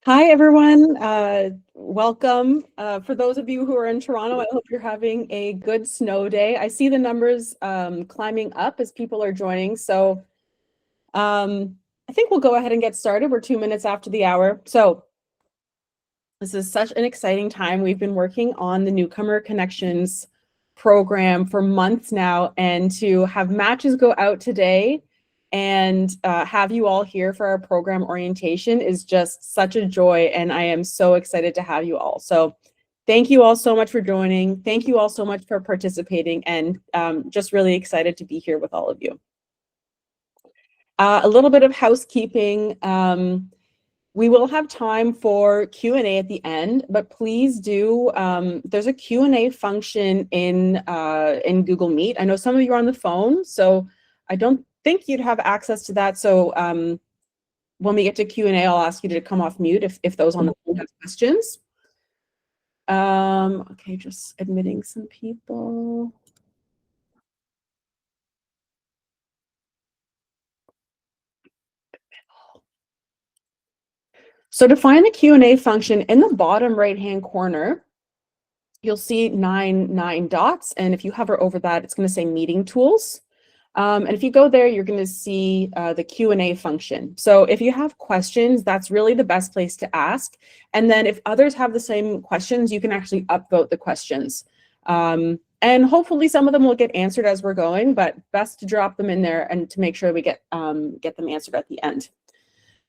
Hi, everyone. Welcome. For those of you who are in Toronto, I hope you're having a good snow day. I see the numbers climbing up as people are joining. So I think we'll go ahead and get started. We're 2 minutes after the hour. So this is such an exciting time. We've been working on the Newcomer Connections program for months now, and to have matches go out today and have you all here for our program orientation is just such a joy, and I am so excited to have you all. So thank you all so much for joining. Thank you all so much for participating, and just really excited to be here with all of you. A little bit of housekeeping. We will have time for Q&A at the end, but please do, there's a Q&A function in Google Meet. I know some of you are on the phone, so I don't think you'd have access to that. So when we get to Q&A, I'll ask you to come off mute if those on the phone have questions. Okay, just admitting some people. So to find the Q&A function in the bottom right-hand corner, you'll see nine dots. And if you hover over that, it's going to say meeting tools. And if you go there, you're going to see the Q&A function. So if you have questions, that's really the best place to ask. And then if others have the same questions, you can actually upvote the questions. And hopefully some of them will get answered as we're going, but best to drop them in there and to make sure we get them answered at the end.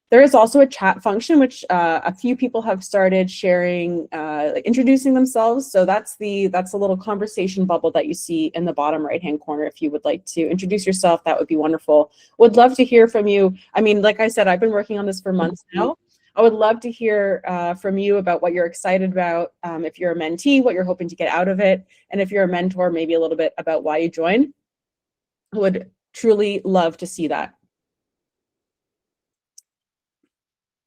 There is also a chat function, which a few people have started sharing, like introducing themselves. So that's a little conversation bubble that you see in the bottom right-hand corner. If you would like to introduce yourself, that would be wonderful. Would love to hear from you. I mean, like I said, I've been working on this for months now. I would love to hear from you about what you're excited about. If you're a mentee, what you're hoping to get out of it. And if you're a mentor, maybe a little bit about why you joined. I would truly love to see that.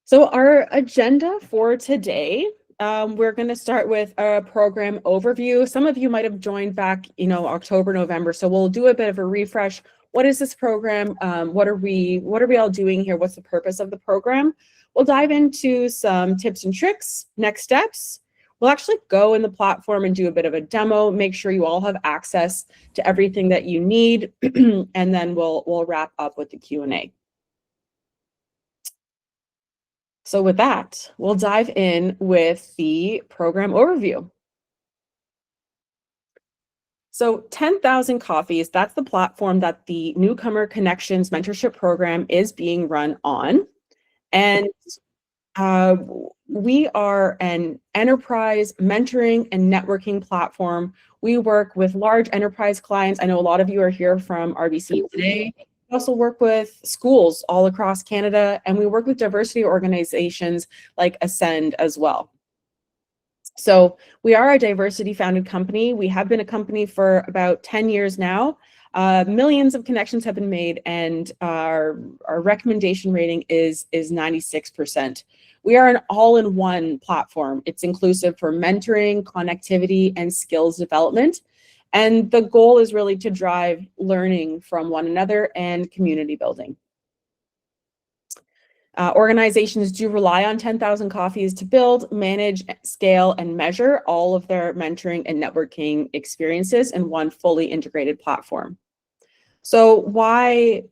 So our agenda for today, we're going to start with a program overview. Some of you might have joined back, October, November. So we'll do a bit of a refresh. What is this program? What are we all doing here? What's the purpose of the program? We'll dive into some tips and tricks, next steps. We'll actually go in the platform and do a bit of a demo, make sure you all have access to everything that you need, and then we'll wrap up with the Q&A. So with that, we'll dive in with the program overview. So 10,000 Coffees, that's the platform that the Newcomer Connections Mentorship Program is being run on. And we are an enterprise mentoring and networking platform. We work with large enterprise clients. I know a lot of you are here from RBC today. We also work with schools all across Canada, and we work with diversity organizations like Ascend as well. So we are a diversity founded company. We have been a company for about 10 years now. Millions of connections have been made, and our recommendation rating is 96%. We are an all-in-one platform. It's inclusive for mentoring, connectivity, and skills development. And the goal is really to drive learning from one another and community building. Organizations do rely on 10,000 Coffees to build, manage, scale, and measure all of their mentoring and networking experiences in one fully integrated platform. So why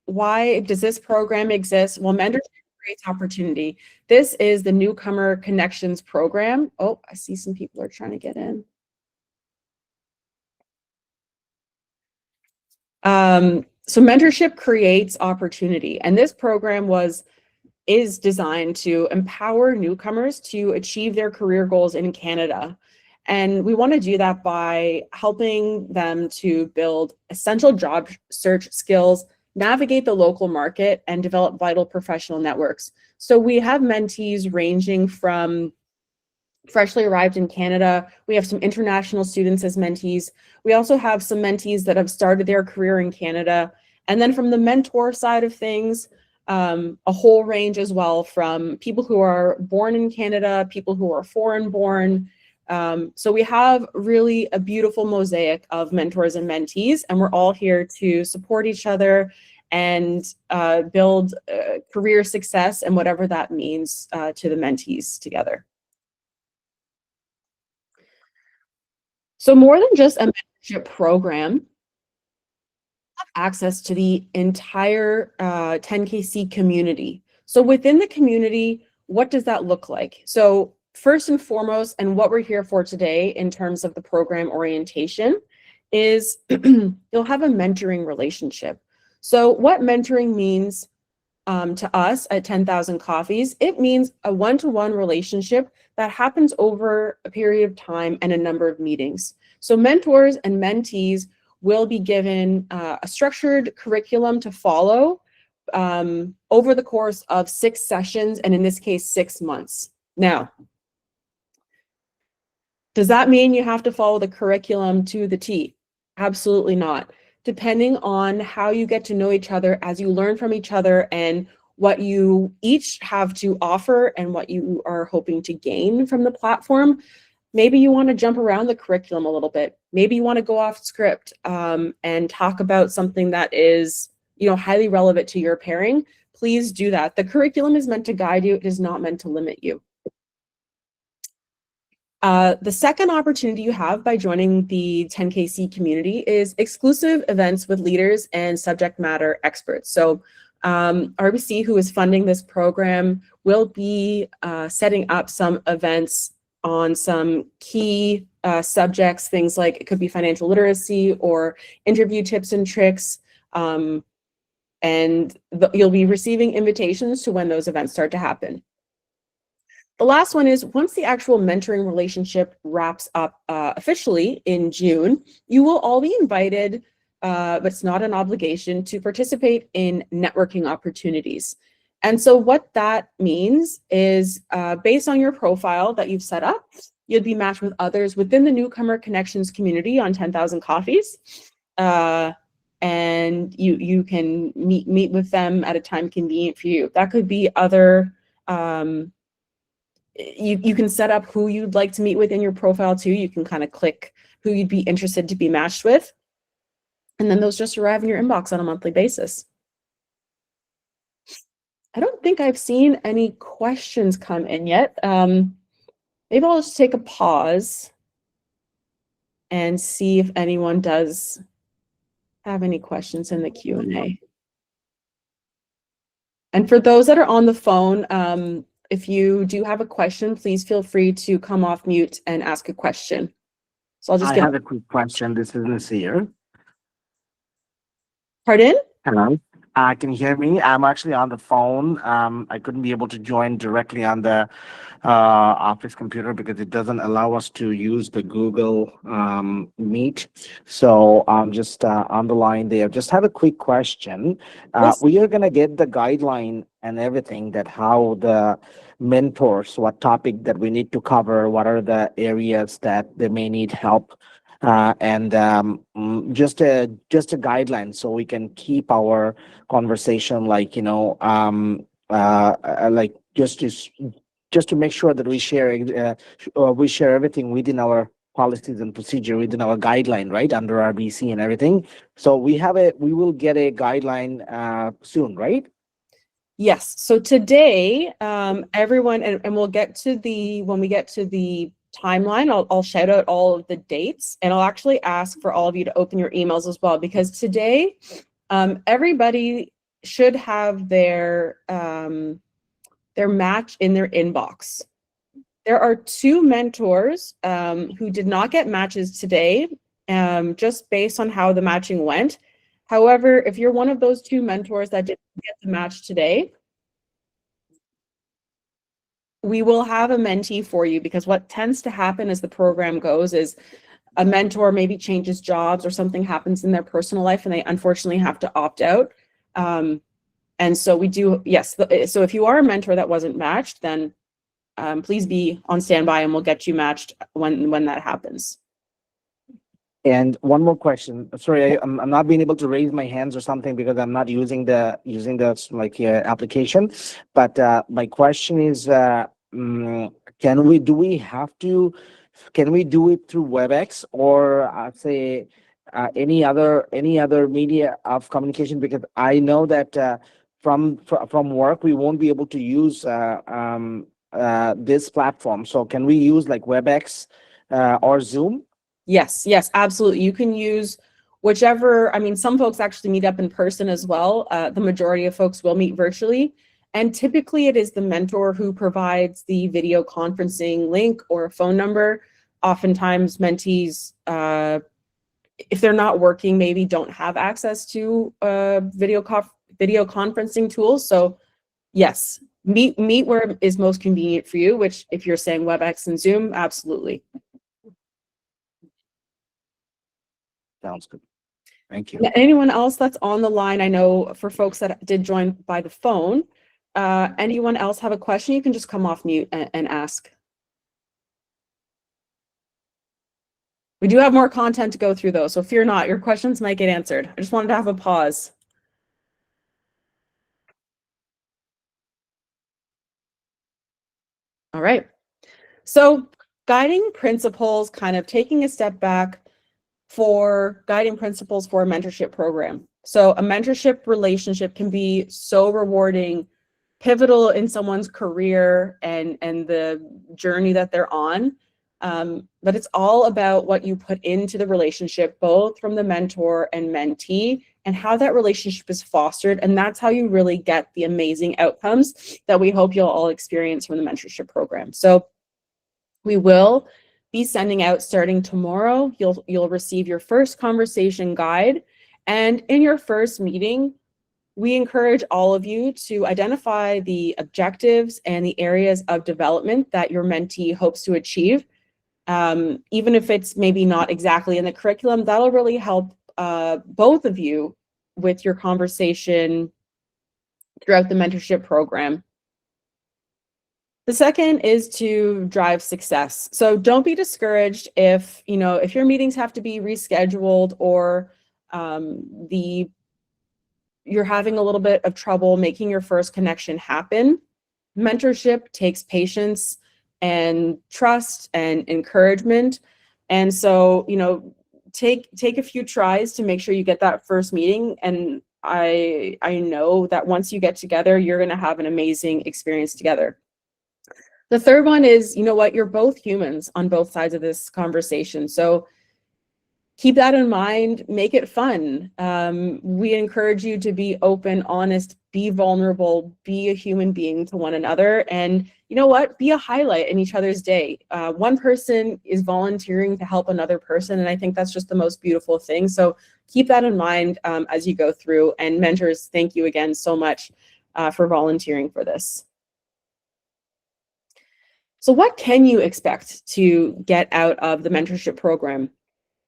does this program exist? Well, mentorship creates opportunity. This is the Newcomer Connections program. Oh, I see some people are trying to get in. So mentorship creates opportunity, and this program is designed to empower newcomers to achieve their career goals in Canada. And we want to do that by helping them to build essential job search skills, navigate the local market, and develop vital professional networks. So we have mentees ranging from freshly arrived in Canada. We have some international students as mentees. We also have some mentees that have started their career in Canada. And then from the mentor side of things, a whole range as well, from people who are born in Canada, people who are foreign born. So we have really a beautiful mosaic of mentors and mentees, and we're all here to support each other and build career success and whatever that means to the mentees together. So more than just a mentorship program, access to the entire 10KC community. So within the community, what does that look like? So first and foremost, and what we're here for today in terms of the program orientation, is you'll have a mentoring relationship. So what mentoring means to us at 10,000 Coffees, it means a one-to-one relationship that happens over a period of time and a number of meetings. So mentors and mentees will be given a structured curriculum to follow over the course of 6 sessions, and in this case, 6 months. Now, does that mean you have to follow the curriculum to the T? Absolutely not. Depending on how you get to know each other as you learn from each other and what you each have to offer and what you are hoping to gain from the platform, maybe you want to jump around the curriculum a little bit. Maybe you want to go off script and talk about something that is, highly relevant to your pairing. Please do that. The curriculum is meant to guide you. It is not meant to limit you. The second opportunity you have by joining the 10KC community is exclusive events with leaders and subject matter experts. So RBC, who is funding this program, will be setting up some events on some key subjects, things like it could be financial literacy or interview tips and tricks. And you'll be receiving invitations to when those events start to happen. The last one is once the actual mentoring relationship wraps up officially in June, you will all be invited, but it's not an obligation, to participate in networking opportunities. And so what that means is based on your profile that you've set up, you'll be matched with others within the Newcomer Connections community on 10,000 Coffees. And you can meet with them at a time convenient for you. That could be other you can set up who you'd like to meet with in your profile too. You can kind of click who you'd be interested to be matched with. And then those just arrive in your inbox on a monthly basis. I don't think I've seen any questions come in yet. Maybe I'll just take a pause and see if anyone does have any questions in the Q&A. And for those that are on the phone, if you do have a question, please feel free to come off mute and ask a question. So I'll just have a quick question. This is Nasir. Pardon? Hello. Can you hear me? I'm actually on the phone. I couldn't be able to join directly on the office computer because it doesn't allow us to use the Google Meet. So I'm just on the line there. Just have a quick question. Yes. We are going to get the guideline and everything that how the mentors, what topic that we need to cover, what are the areas that they may need help. And just a guideline so we can keep our conversation like like just to make sure that we share everything within our policies and procedure within our guideline, right, under RBC and everything. So we will get a guideline soon, right? Yes. So today, everyone, and we'll get to when we get to the timeline, I'll shout out all of the dates, and I'll actually ask for all of you to open your emails as well, because today everybody should have their match in their inbox. There are 2 mentors who did not get matches today, just based on how the matching went. However, if you're one of those 2 mentors that didn't get the match today, we will have a mentee for you, because what tends to happen as the program goes is a mentor maybe changes jobs or something happens in their personal life and they unfortunately have to opt out. And so we do, yes. So if you are a mentor that wasn't matched, then please be on standby and we'll get you matched when that happens. And one more question. Sorry, I'm not being able to raise my hands or something because I'm not using the application. But my question is, can we do it through WebEx, or say any other media of communication? Because I know that from work we won't be able to use this platform. So can we use like WebEx or Zoom? Yes, yes, absolutely. You can use whichever, I mean, some folks actually meet up in person as well. The majority of folks will meet virtually. And typically it is the mentor who provides the video conferencing link or a phone number. Oftentimes mentees, if they're not working, maybe don't have access to video conferencing tools. So yes, meet where is most convenient for you, which if you're saying WebEx and Zoom, absolutely. Sounds good. Thank you. Anyone else that's on the line? I know for folks that did join by the phone, anyone else have a question? You can just come off mute and ask. We do have more content to go through though, so fear not, your questions might get answered. I just wanted to have a pause. All right. So guiding principles, kind of taking a step back for guiding principles for a mentorship program. So a mentorship relationship can be so rewarding, pivotal in someone's career and the journey that they're on. But it's all about what you put into the relationship, both from the mentor and mentee, and how that relationship is fostered. And that's how you really get the amazing outcomes that we hope you'll all experience from the mentorship program. So we will be sending out starting tomorrow. You'll receive your first conversation guide. And in your first meeting, we encourage all of you to identify the objectives and the areas of development that your mentee hopes to achieve. Even if it's maybe not exactly in the curriculum, that'll really help both of you with your conversation throughout the mentorship program. The second is to drive success. So don't be discouraged if your meetings have to be rescheduled or you're having a little bit of trouble making your first connection happen. Mentorship takes patience and trust and encouragement. And so, take a few tries to make sure you get that first meeting. And I know that once you get together, you're going to have an amazing experience together. The third one is, you're both humans on both sides of this conversation. So keep that in mind, make it fun. We encourage you to be open, honest, be vulnerable, be a human being to one another. And you know what? Be a highlight in each other's day. One person is volunteering to help another person. And I think that's just the most beautiful thing. So keep that in mind as you go through. And mentors, thank you again so much for volunteering for this. So what can you expect to get out of the mentorship program?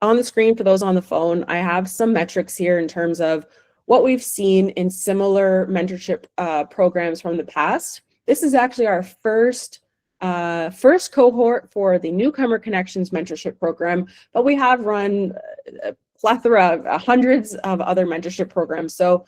On the screen for those on the phone, I have some metrics here in terms of what we've seen in similar mentorship programs from the past. This is actually our first cohort for the Newcomer Connections mentorship program, but we have run a plethora of hundreds of other mentorship programs. So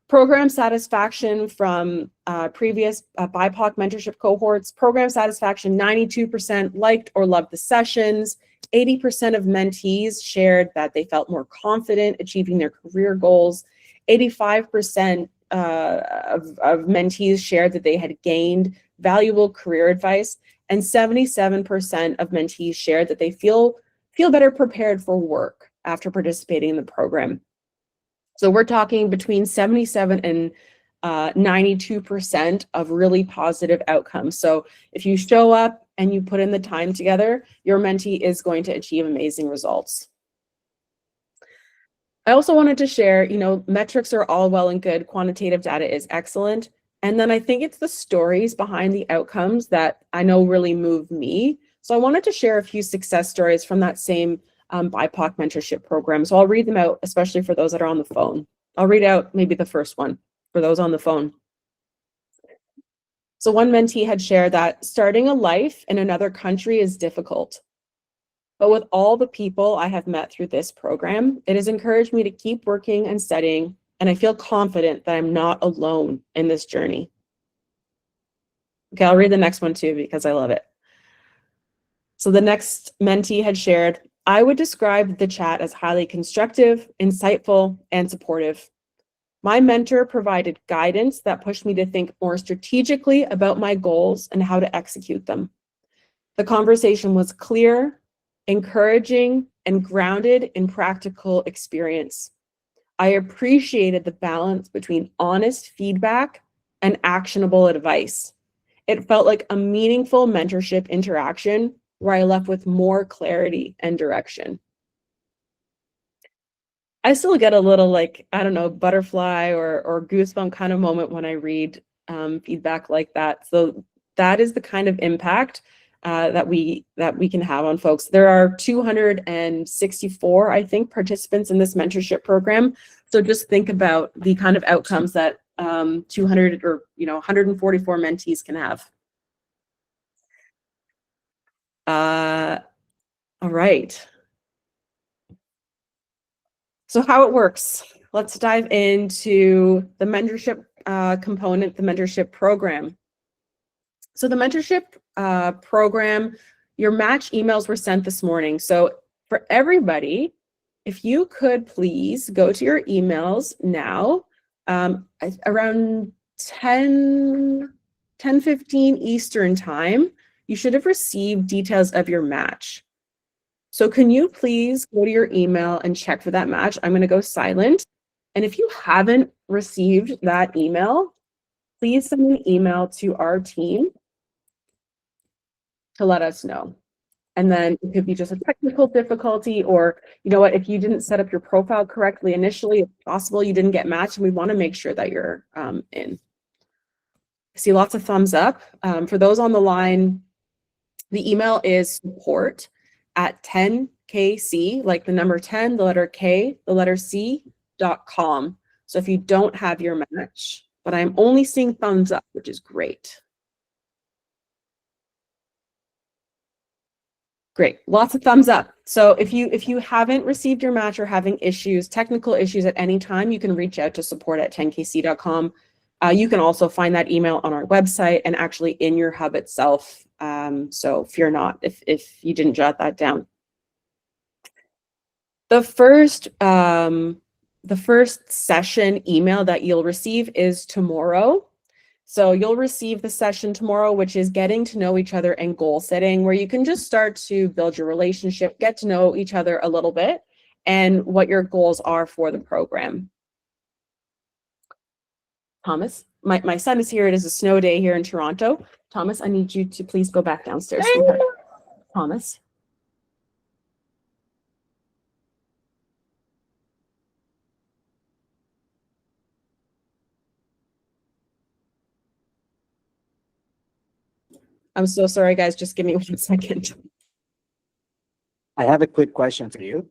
program satisfaction from previous BIPOC mentorship cohorts, program satisfaction, 92% liked or loved the sessions. 80% of mentees shared that they felt more confident achieving their career goals. 85% of mentees shared that they had gained valuable career advice. And 77% of mentees shared that they feel better prepared for work after participating in the program. So we're talking between 77 and 92% of really positive outcomes. So if you show up and you put in the time together, your mentee is going to achieve amazing results. I also wanted to share, metrics are all well and good. Quantitative data is excellent. And then I think it's the stories behind the outcomes that I know really move me. So I wanted to share a few success stories from that same BIPOC mentorship program. So I'll read them out, especially for those that are on the phone. I'll read out maybe the first one for those on the phone. So one mentee had shared that starting a life in another country is difficult. But with all the people I have met through this program, it has encouraged me to keep working and studying, and I feel confident that I'm not alone in this journey. Okay, I'll read the next one too because I love it. So the next mentee had shared, I would describe the chat as highly constructive, insightful, and supportive. My mentor provided guidance that pushed me to think more strategically about my goals and how to execute them. The conversation was clear, encouraging, and grounded in practical experience. I appreciated the balance between honest feedback and actionable advice. It felt like a meaningful mentorship interaction where I left with more clarity and direction. I still get a little like, I don't know, butterfly or goosebump kind of moment when I read feedback like that. So that is the kind of impact that we can have on folks. There are 264, I think, participants in this mentorship program. So just think about the kind of outcomes that 200 or 144 mentees can have. All right. So how it works. Let's dive into the mentorship component, the mentorship program. So the mentorship program, your match emails were sent this morning. So for everybody, if you could please go to your emails now, around 10:15 Eastern time, you should have received details of your match. So can you please go to your email and check for that match? I'm going to go silent. And if you haven't received that email, please send an email to our team to let us know. And then it could be just a technical difficulty, or you know what, if you didn't set up your profile correctly initially, it's possible you didn't get matched, and we want to make sure that you're in. I see lots of thumbs up. For those on the line, the email is support@10kc, like the number 10, the letter K, the letter C.com. So if you don't have your match, but I'm only seeing thumbs up, which is great. Great, lots of thumbs up. So if you haven't received your match or having issues, technical issues at any time, you can reach out to support@10kc.com. You can also find that email on our website and actually in your hub itself. So fear not if you didn't jot that down. The first session email that you'll receive is tomorrow. So you'll receive the session tomorrow, which is getting to know each other and goal setting, where you can just start to build your relationship, get to know each other a little bit, and what your goals are for the program. Thomas, my son is here. It is a snow day here in Toronto. Thomas, I need you to please go back downstairs. Thomas. I'm so sorry, guys. Just give me 1 second. I have a quick question for you.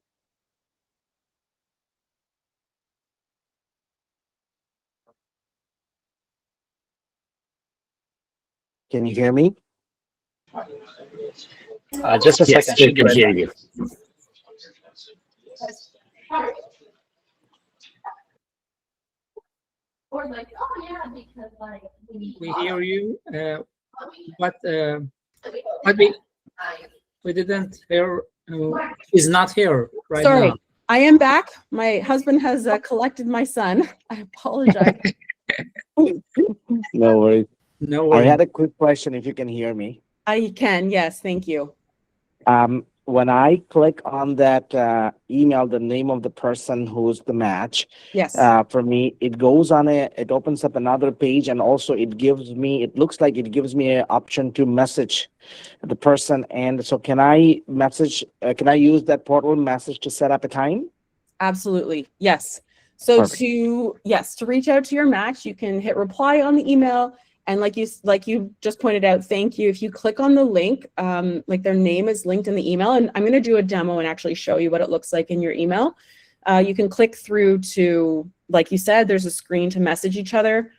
Can you hear me? Just a second. Yes, we can hear you. We hear you, but we didn't hear. He's not here right Sorry, now. I am back. My husband has collected my son. I apologize. No worries. No I worries. had a quick question if you can hear me. I can, yes, thank you. When I click on that email, the name of the person who's the match, Yes, for me, it goes on it opens up another page, and also it looks like it gives me an option to message the person. And so can I use that portal message to set up a time? absolutely. Yes. So Perfect. to reach out to your match, you can hit reply on the email. And like you just pointed out, thank you. If you click on the link, like their name is linked in the email, and I'm going to do a demo and actually show you what it looks like in your email. You can click through to, like you said, there's a screen to message each other.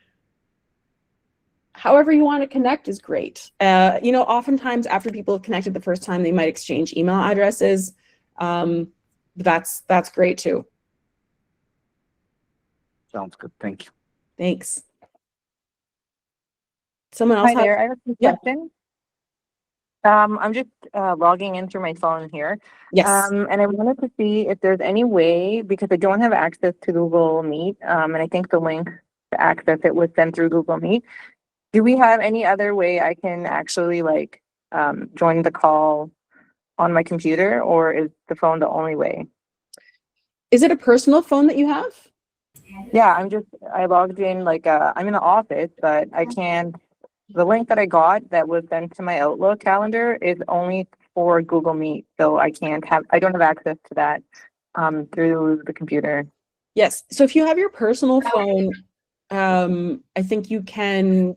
However you want to connect is great. Oftentimes after people have connected the first time, they might exchange email addresses. That's great too. Sounds good. Thank you. Thanks. Someone else? Hi there. I have a quick question. I'm just logging in through my phone here. Yes. And I wanted to see if there's any way, because I don't have access to Google Meet, and I think the link to access it was sent through Google Meet. Do we have any other way I can actually like join the call on my computer, or is the phone the only way? Is it a personal phone that you have? Yeah, I logged in like I'm in the office, but I can't. The link that I got that was sent to my Outlook calendar is only for Google Meet, so I don't have access to that through the computer. Yes. So if you have your personal phone, I think you can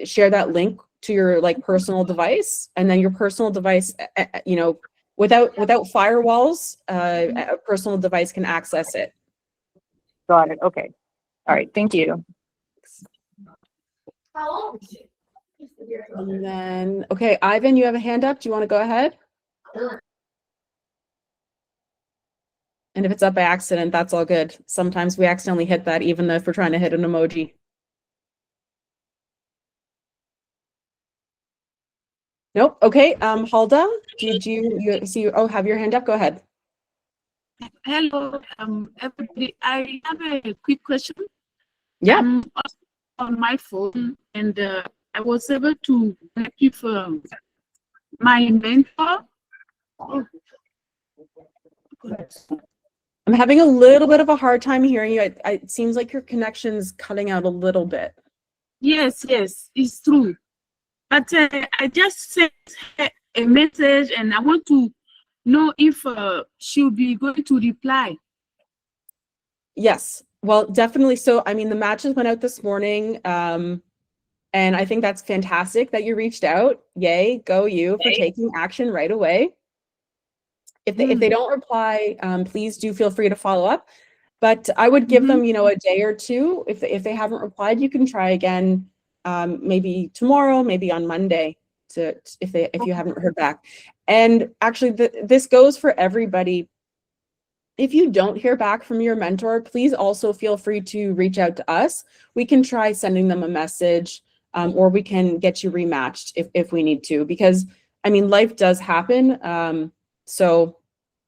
share that link to your like personal device, and then your personal device, you know, without firewalls, a personal device can access it. Got it. Okay. All right. Thank you. And then, okay, Ivan, you have a hand up. Do you want to go ahead? And if it's up by accident, that's all good. Sometimes we accidentally hit that, even if we're trying to hit an emoji. Nope. Okay. Hulda, did you see? Oh, have your hand up. Go ahead. Hello, everybody. I have a quick question. Yeah. I'm also on my phone, and I was able to connect with my mentor. Oh, I'm having a little bit of a hard time hearing you. It seems like your connection's cutting out a little bit. yes, it's true. But I just sent her a message, and I want to know if she'll be going to reply. Yes. Well, definitely. So, I mean, the matches went out this morning. And I think that's fantastic that you reached out. Yay, go you for taking action right away. If they don't reply, please do feel free to follow up. But I would give them, you know, a day or two. If they haven't replied, you can try again, maybe tomorrow, maybe on Monday, if you haven't heard back. And actually, this goes for everybody. If you don't hear back from your mentor, please also feel free to reach out to us. We can try sending them a message, or we can get you rematched if we need to, because I mean, life does happen. So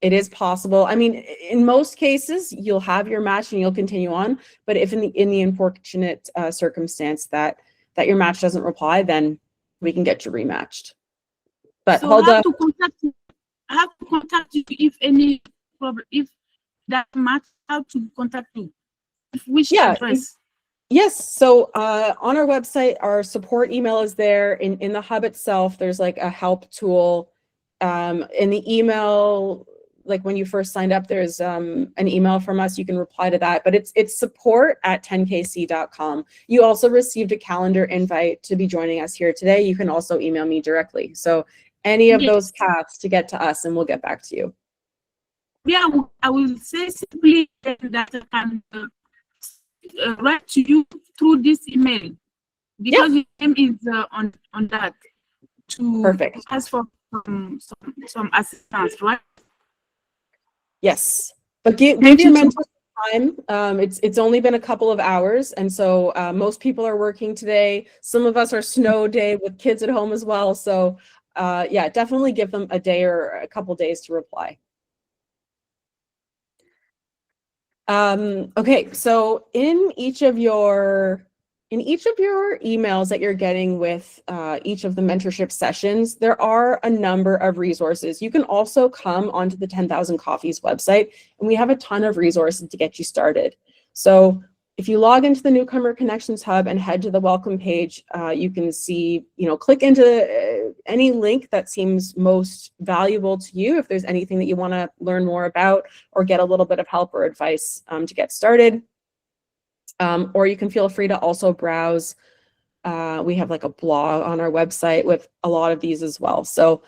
it is possible. I mean, in most cases, you'll have your match and you'll continue on. But if in the unfortunate circumstance that your match doesn't reply, then we can get you rematched. But So hold I up. I have to contact you if any problem, if that match, how to contact you, which address. Yes. So on our website, our support email is there. In the hub itself, there's like a help tool. In the email, like when you first signed up, there's an email from us. You can reply to that, but it's support@10kc.com. You also received a calendar invite to be joining us here today. You can also email me directly. So any of those paths to get to us, and we'll get back to you. Yeah, I will say simply that I can write to you through this email, because the name is on that, to Perfect. ask for some assistance, right? Yes, but give your mentor time. It's only been a couple of hours, and so most people are working today. Some of us are snow day with kids at home as well. So yeah, definitely give them a day or a couple days to reply. Okay, so in each of your emails that you're getting with each of the mentorship sessions, there are a number of resources. You can also come onto the 10,000 Coffees website, and we have a ton of resources to get you started. So if you log into the Newcomer Connections Hub and head to the welcome page, you can see, you know, click into any link that seems most valuable to you. If there's anything that you want to learn more about or get a little bit of help or advice to get started. Or you can feel free to also browse. We have like a blog on our website with a lot of these as well. So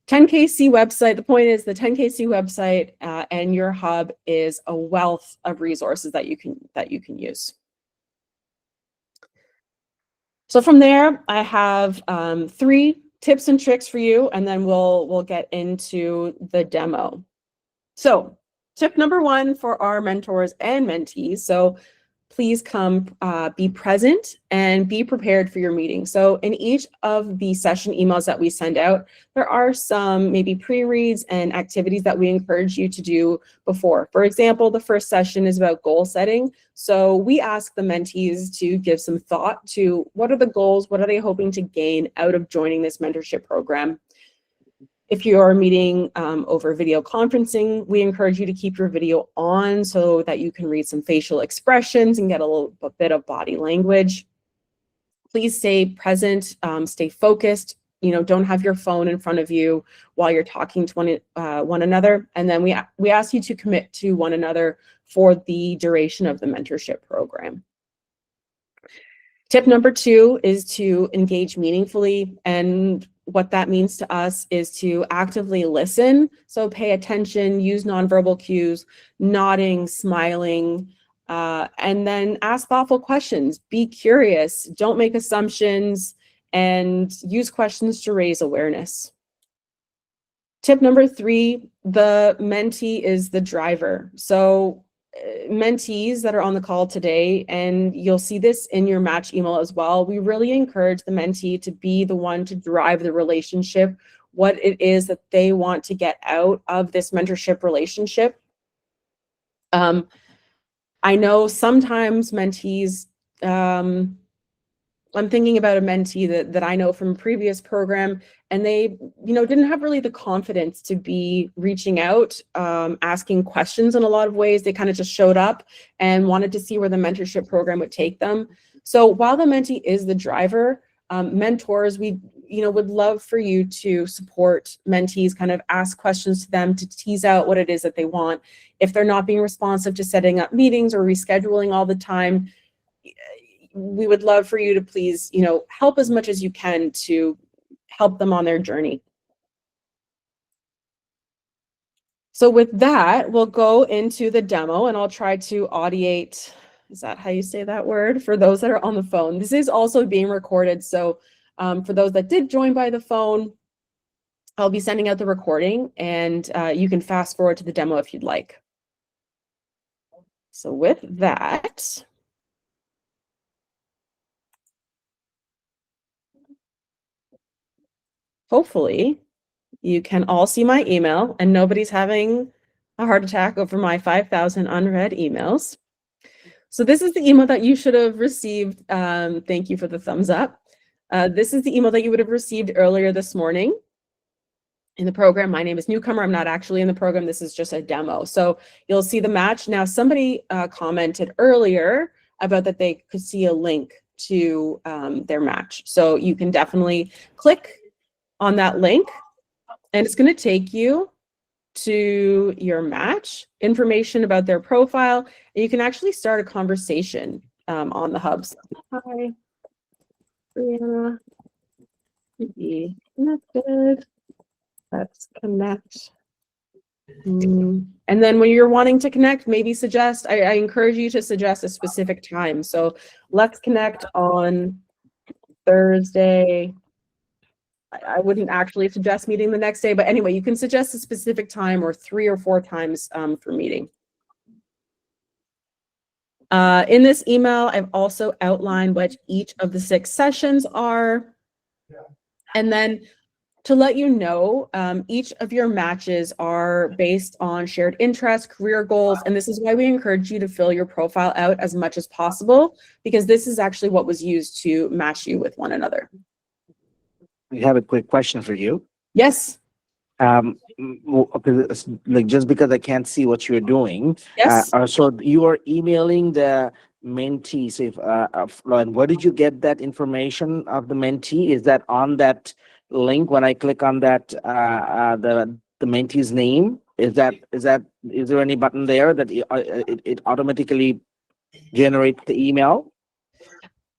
10KC website, the point is the 10KC website and your hub is a wealth of resources that you can use. So from there, I have 3 tips and tricks for you, and then we'll get into the demo. So tip number 1 for our mentors and mentees. So please come be present and be prepared for your meeting. So in each of the session emails that we send out, there are some maybe pre-reads and activities that we encourage you to do before. For example, the first session is about goal setting. So we ask the mentees to give some thought to what are the goals, what are they hoping to gain out of joining this mentorship program. If you are meeting over video conferencing, we encourage you to keep your video on so that you can read some facial expressions and get a bit of body language. Please stay present, stay focused. Don't have your phone in front of you while you're talking to one another. And then we ask you to commit to one another for the duration of the mentorship program. Tip number 2 is to engage meaningfully, and what that means to us is to actively listen. So pay attention, use nonverbal cues, nodding, smiling, and then ask thoughtful questions. Be curious, don't make assumptions, and use questions to raise awareness. Tip number 3, the mentee is the driver. So mentees that are on the call today, and you'll see this in your match email as well, we really encourage the mentee to be the one to drive the relationship, what it is that they want to get out of this mentorship relationship. I know sometimes mentees, I'm thinking about a mentee that I know from a previous program, and they, didn't have really the confidence to be reaching out, asking questions in a lot of ways. They kind of just showed up and wanted to see where the mentorship program would take them. So while the mentee is the driver, mentors, we, would love for you to support mentees, kind of ask questions to them to tease out what it is that they want. If they're not being responsive to setting up meetings or rescheduling all the time, we would love for you to please, help as much as you can to help them on their journey. So with that, we'll go into the demo, and I'll try to audiate, is that how you say that word? For those that are on the phone. This is also being recorded, so for those that did join by the phone, I'll be sending out the recording, and you can fast forward to the demo if you'd like. So with that, hopefully you can all see my email and nobody's having a heart attack over my 5,000 unread emails. So this is the email that you should have received. Thank you for the thumbs up. This is the email that you would have received earlier this morning in the program. My name is Newcomer. I'm not actually in the program. This is just a demo. So you'll see the match. Now, somebody commented earlier about that they could see a link to their match. So you can definitely click on that link, and it's going to take you to your match, information about their profile, and you can actually start a conversation on the hubs. Hi, Brianna. Be connected. Let's connect. And then when you're wanting to connect, maybe suggest, I encourage you to suggest a specific time. So let's connect on Thursday. I wouldn't actually suggest meeting the next day, but anyway, you can suggest a specific time or 3 or 4 times for meeting. In this email, I've also outlined what each of the 6 sessions are. And then to let you know, each of your matches are based on shared interests, career goals, and this is why we encourage you to fill your profile out as much as possible, because this is actually what was used to match you with one another. We have a quick question for you. Yes. Like, just because I can't see what you're doing. Yes. So you are emailing the mentees. And where did you get that information of the mentee? Is that on that link when I click on that the mentee's name? Is there any button there that it automatically generates the email?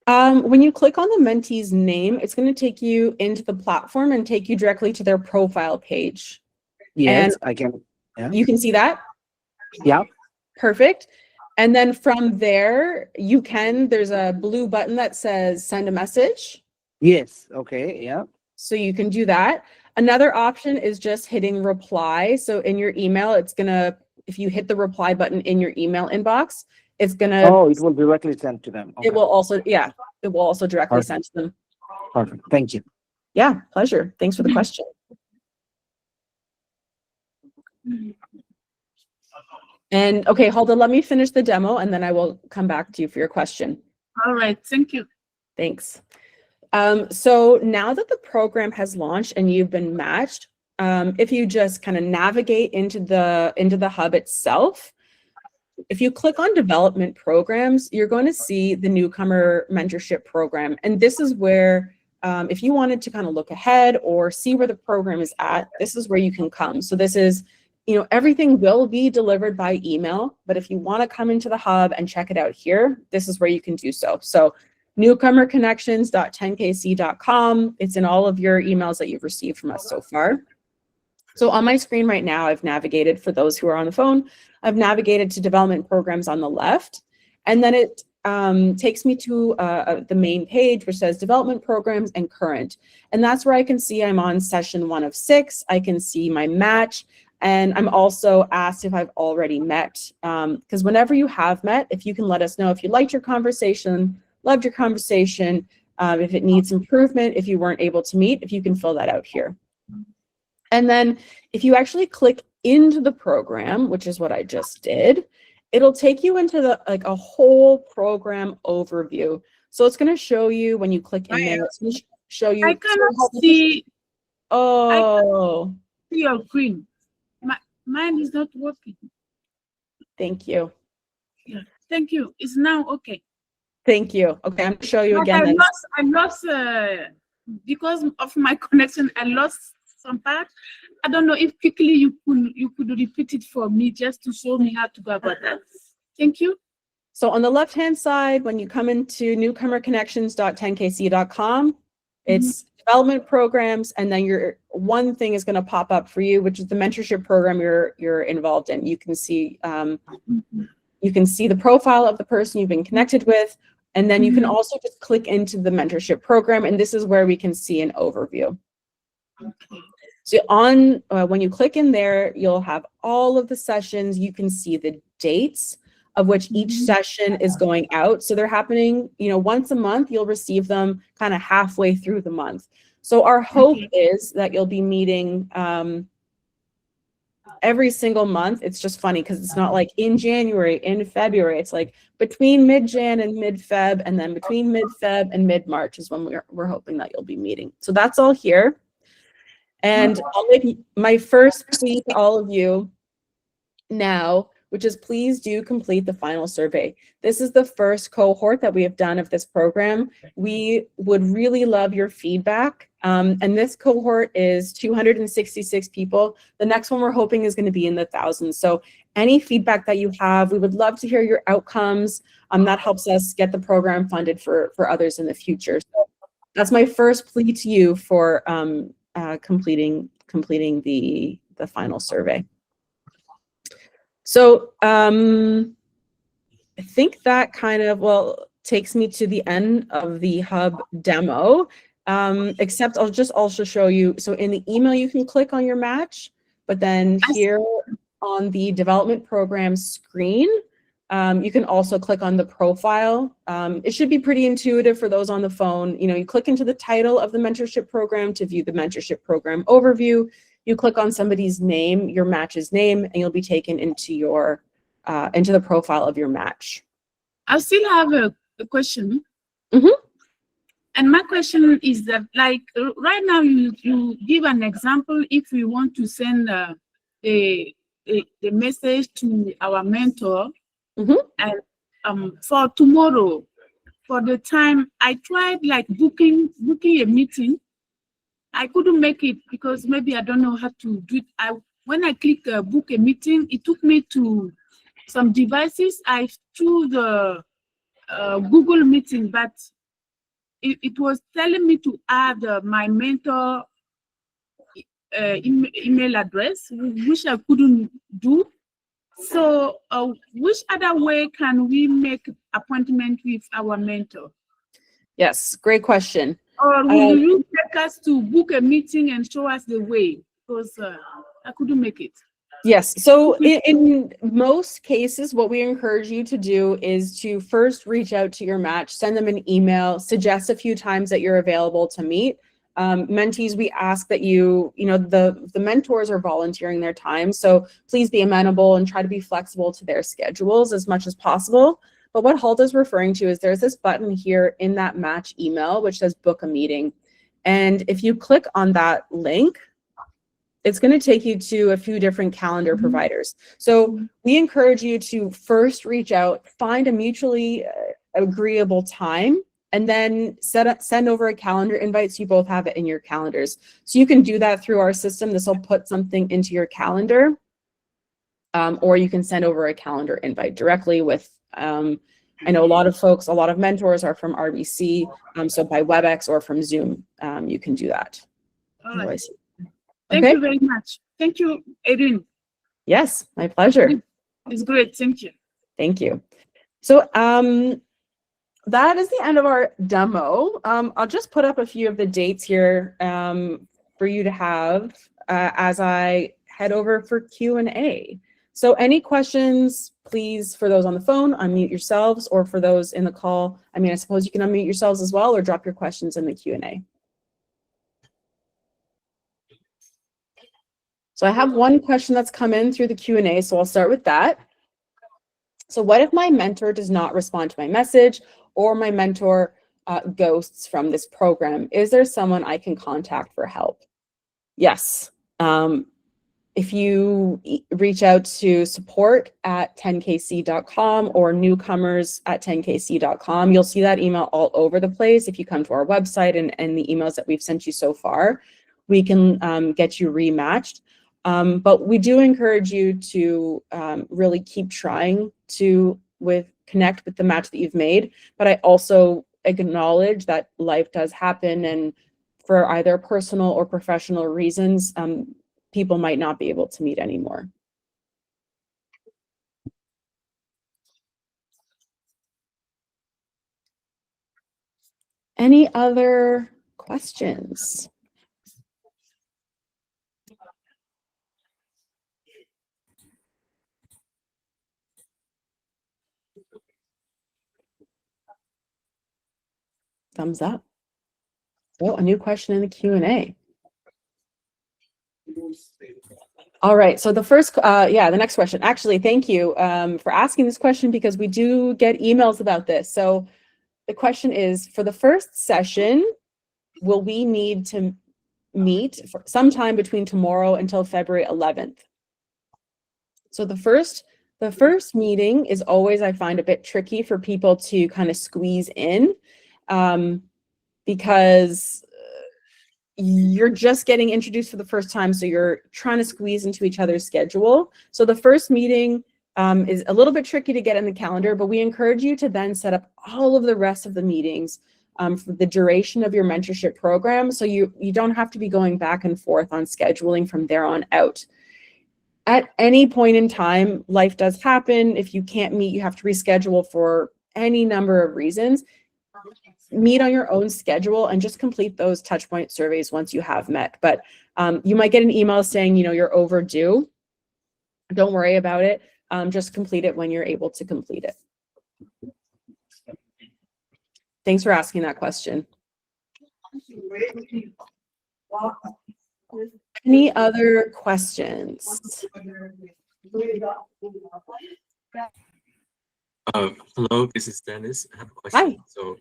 When you click on the mentee's name, it's going to take you into the platform and take you directly to their profile page. Yes, and I can. Yeah. You can see that? Yeah. Perfect. And then from there, there's a blue button that says send a message. Yes. Okay. Yeah. So you can do that. Another option is just hitting reply. So in your email, if you hit the reply button in your email inbox, it's gonna, Oh, it will directly send to them. Okay. it will also, yeah, it will also directly Perfect. send to them. Perfect. Thank you. Yeah, pleasure. Thanks for the question. And okay, Hulda, let me finish the demo and then I will come back to you for your question. All right, thank you. Thanks. So now that the program has launched and you've been matched, if you just kind of navigate into the hub itself, if you click on development programs, you're going to see the Newcomer Mentorship Program. And this is where, if you wanted to kind of look ahead or see where the program is at, this is where you can come. So this is, you know, everything will be delivered by email, but if you want to come into the hub and check it out here, this is where you can do so. So newcomerconnections.10kc.com. It's in all of your emails that you've received from us so far. So on my screen right now, I've navigated, for those who are on the phone, I've navigated to development programs on the left, and then it takes me to the main page, which says development programs and current. And that's where I can see I'm on session 1 of 6. I can see my match, and I'm also asked if I've already met. Because whenever you have met, if you can let us know if you liked your conversation, loved your conversation, if it needs improvement, if you weren't able to meet, if you can fill that out here. And then if you actually click into the program, which is what I just did, it'll take you into the a whole program overview. So it's going to show you when you click in there, it's going to show you. I cannot see. Oh, See your screen. Mine is not working. thank you. Yeah, thank you. It's now okay. Thank you. Okay, I'm going to show you But again. Then. I lost because of my connection. I lost some part. I don't know if quickly you could repeat it for me just to show me how to go about that. Thank you. So on the left-hand side, when you come into newcomerconnections.10kc.com, it's development programs, and then your one thing is going to pop up for you, which is the mentorship program you're involved in. You can see the profile of the person you've been connected with, and then you can also just click into the mentorship program, and this is where we can see an overview. Okay. So on when you click in there, you'll have all of the sessions. You can see the dates of which each session is going out. So they're happening, you know, once a month. You'll receive them kind of halfway through the month. So our hope is that you'll be meeting every single month. It's just funny because it's not like in January, in February. It's like between mid-Jan and mid-Feb, and then between mid-Feb and mid-March is when we're hoping that you'll be meeting. So that's all here. And I'll make my first plea to all of you now, which is please do complete the final survey. This is the first cohort that we have done of this program. We would really love your feedback. And this cohort is 266 people. The next one we're hoping is going to be in the thousands. So any feedback that you have, we would love to hear your outcomes. That helps us get the program funded for others in the future. So that's my first plea to you for completing the final survey. So I think that kind of, well, takes me to the end of the hub demo, except I'll just also show you. So in the email, you can click on your match, but then here on the development program screen, you can also click on the profile. It should be pretty intuitive for those on the phone. You know, you click into the title of the mentorship program to view the mentorship program overview. You click on somebody's name, your match's name, and you'll be taken into your into the profile of your match. I still have a question. And my question is that, like, right now you give an example if we want to send the message to our mentor. And for tomorrow, for the time, I tried like booking a meeting. I couldn't make it because maybe I don't know how to do it. When I click book a meeting, it took me to some devices. I chose the Google Meeting, but it was telling me to add my mentor email address, which I couldn't do. So which other way can we make appointment with our mentor? Yes, great question. Or will you take us to book a meeting and show us the way? Because I couldn't make it. Yes. So in most cases, what we encourage you to do is to first reach out to your match, send them an email, suggest a few times that you're available to meet. Mentees, we ask that the mentors are volunteering their time. So please be amenable and try to be flexible to their schedules as much as possible. But what Halt is referring to is there's this button here in that match email, which says book a meeting. And if you click on that link, it's going to take you to a few different calendar providers. So we encourage you to first reach out, find a mutually agreeable time, and then send over a calendar invite so you both have it in your calendars. So you can do that through our system. This will put something into your calendar, or you can send over a calendar invite directly with, I know a lot of mentors are from RBC, so by WebEx or from Zoom, you can do that. All right. Otherwise, Thank okay. you very much. Thank you, Erynn. Yes, my pleasure. It's great. Thank you. Thank you. So that is the end of our demo. I'll just put up a few of the dates here for you to have as I head over for Q&A. So any questions, please, for those on the phone, unmute yourselves, or for those in the call, I suppose you can unmute yourselves as well, or drop your questions in the Q&A. So I have one question that's come in through the Q&A, so I'll start with that. So what if my mentor does not respond to my message, or my mentor ghosts from this program? Is there someone I can contact for help? Yes. If you reach out to support@10kc.com or newcomers@10kc.com, you'll see that email all over the place. If you come to our website and the emails that we've sent you so far, we can get you rematched. But we do encourage you to really keep trying to connect with the match that you've made. But I also acknowledge that life does happen, and for either personal or professional reasons, people might not be able to meet anymore. Any other questions? Thumbs up. Oh, a new question in the Q&A. All right, so the first, the next question. Actually, thank you for asking this question, because we do get emails about this. So the question is, for the first session, will we need to meet for sometime between tomorrow until February 11th? So the first meeting is always, I find, a bit tricky for people to kind of squeeze in, because you're just getting introduced for the first time, so you're trying to squeeze into each other's schedule. So the first meeting is a little bit tricky to get in the calendar, but we encourage you to then set up all of the rest of the meetings for the duration of your mentorship program, so you don't have to be going back and forth on scheduling from there on out. At any point in time, life does happen. If you can't meet, you have to reschedule for any number of reasons. Meet on your own schedule and just complete those touch point surveys once you have met. But you might get an email saying, you're overdue. Don't worry about it. Just complete it when you're able to complete it. Thanks for asking that question. Any other questions? Hello, this is Dennis. I have a question. Hi. So,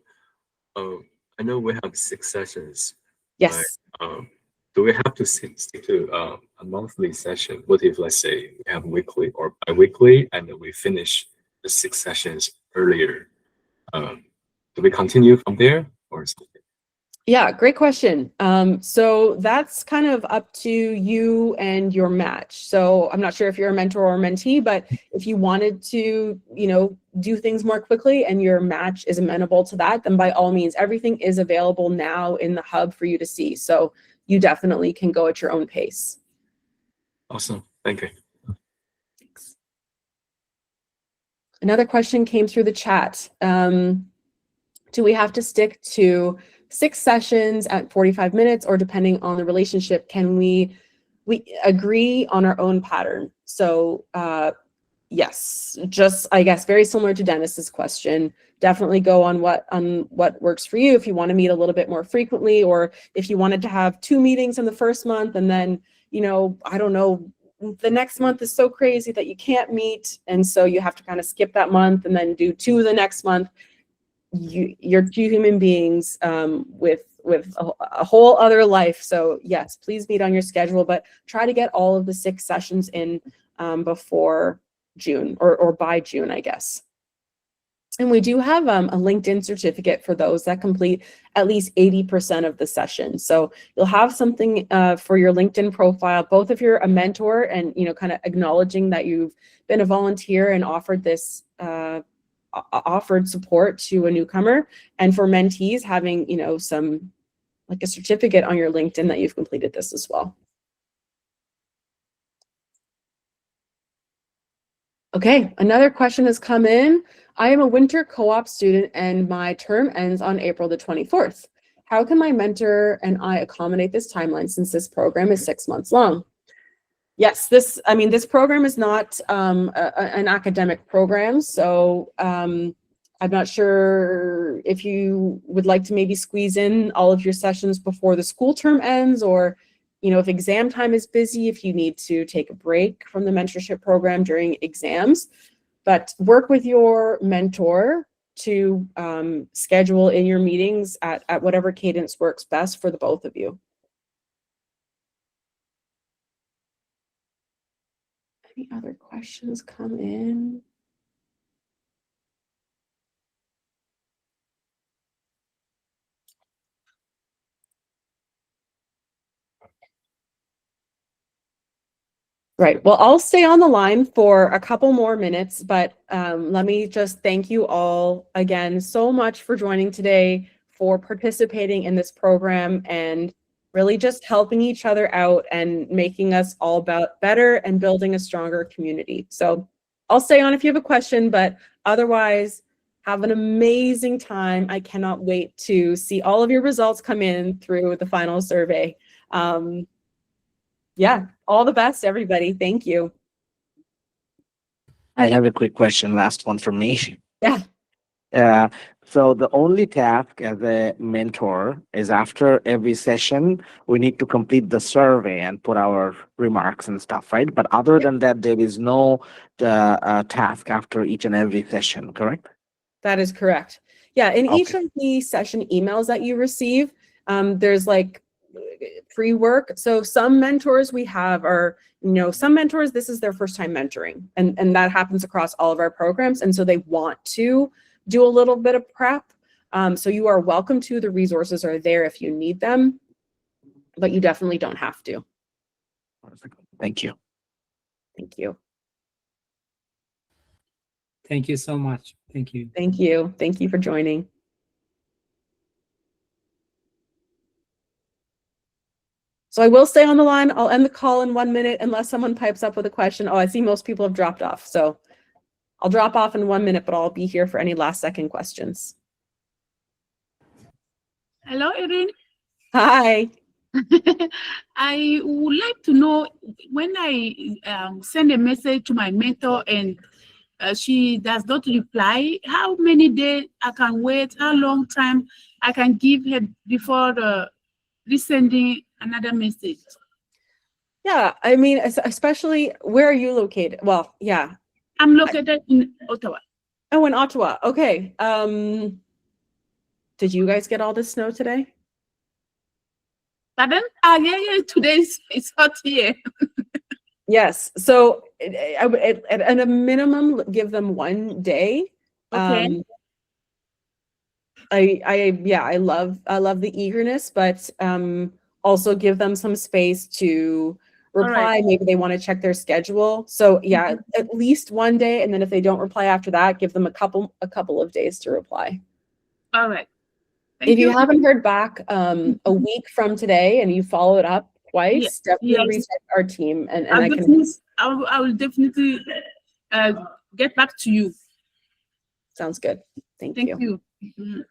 I know we have 6 sessions. Yes. Right? Do we have to stick to a monthly session? What if, let's say, we have weekly or bi-weekly, and we finish the 6 sessions earlier? Do we continue from there, or something? Yeah, great question. So that's kind of up to you and your match. So I'm not sure if you're a mentor or a mentee, but if you wanted to, do things more quickly and your match is amenable to that, then by all means, everything is available now in the hub for you to see. So you definitely can go at your own pace. Awesome. Thank you. Thanks. Another question came through the chat. Do we have to stick to 6 sessions at 45 minutes, or depending on the relationship, can we we agree on our own pattern. So yes, just I guess very similar to Dennis's question. Definitely go on what works for you. If you want to meet a little bit more frequently, or if you wanted to have 2 meetings in the first month, and then, you know, I don't know, the next month is so crazy that you can't meet, and so you have to kind of skip that month and then do 2 the next month. You're 2 human beings with a whole other life. So yes, please meet on your schedule, but try to get all of the 6 sessions in before June or by June, I guess. And we do have a LinkedIn certificate for those that complete at least 80% of the session. So you'll have something for your LinkedIn profile, both if you're a mentor and, you know, kind of acknowledging that you've been a volunteer and offered this offered support to a newcomer, and for mentees having, you know, some like a certificate on your LinkedIn that you've completed this as well. Okay, another question has come in. I am a winter co-op student and my term ends on April the 24th. How can my mentor and I accommodate this timeline since this program is 6 months long? Yes, this program is not an academic program, so I'm not sure if you would like to maybe squeeze in all of your sessions before the school term ends, or, you know, if exam time is busy, if you need to take a break from the mentorship program during exams. But work with your mentor to schedule in your meetings at whatever cadence works best for the both of you. Any other questions come in? Right. Well, I'll stay on the line for a couple more minutes, but let me just thank you all again so much for joining today, for participating in this program, and really just helping each other out and making us all better and building a stronger community. So I'll stay on if you have a question, but otherwise, have an amazing time. I cannot wait to see all of your results come in through the final survey. Yeah, all the best, everybody. Thank you. I have a quick question, last one from me. Yeah. So the only task as a mentor is after every session, we need to complete the survey and put our remarks and stuff, right? But other than that, there is no task after each and every session, correct? That is correct. Yeah, in each Okay. of the session emails that you receive, there's like pre-work. So some mentors we have are, you know, some mentors, this is their first time mentoring, and that happens across all of our programs. And so they want to do a little bit of prep. So you are welcome to. The resources are there if you need them, but you definitely don't have to. Thank you. Thank you. Thank you so much. Thank you. Thank you. Thank you for joining. So I will stay on the line. I'll end the call in 1 minute unless someone pipes up with a question. Oh, I see most people have dropped off. So I'll drop off in 1 minute, but I'll be here for any last second questions. Hello, Erynn. Hi. I would like to know, when I send a message to my mentor and she does not reply, how many days I can wait, how long time I can give her before resending another message? Yeah, I mean, especially, where are you located? Well, yeah. I'm located in Ottawa. Oh, in Ottawa. Okay. Did you guys get all this snow today? Pardon? Yeah, today it's hot here. Yes. So I would at a minimum give them 1 day. Okay. I love the eagerness, but also give them some space to reply. Right. Maybe they want to check their schedule. So yeah, at least 1 day, and then if they don't reply after that, give them a couple of days to reply. All right. Thank If you haven't heard back a week from today and you follow it up twice, definitely reach out to our team, and I will definitely get back to you. Sounds good. Thank you. Thank you.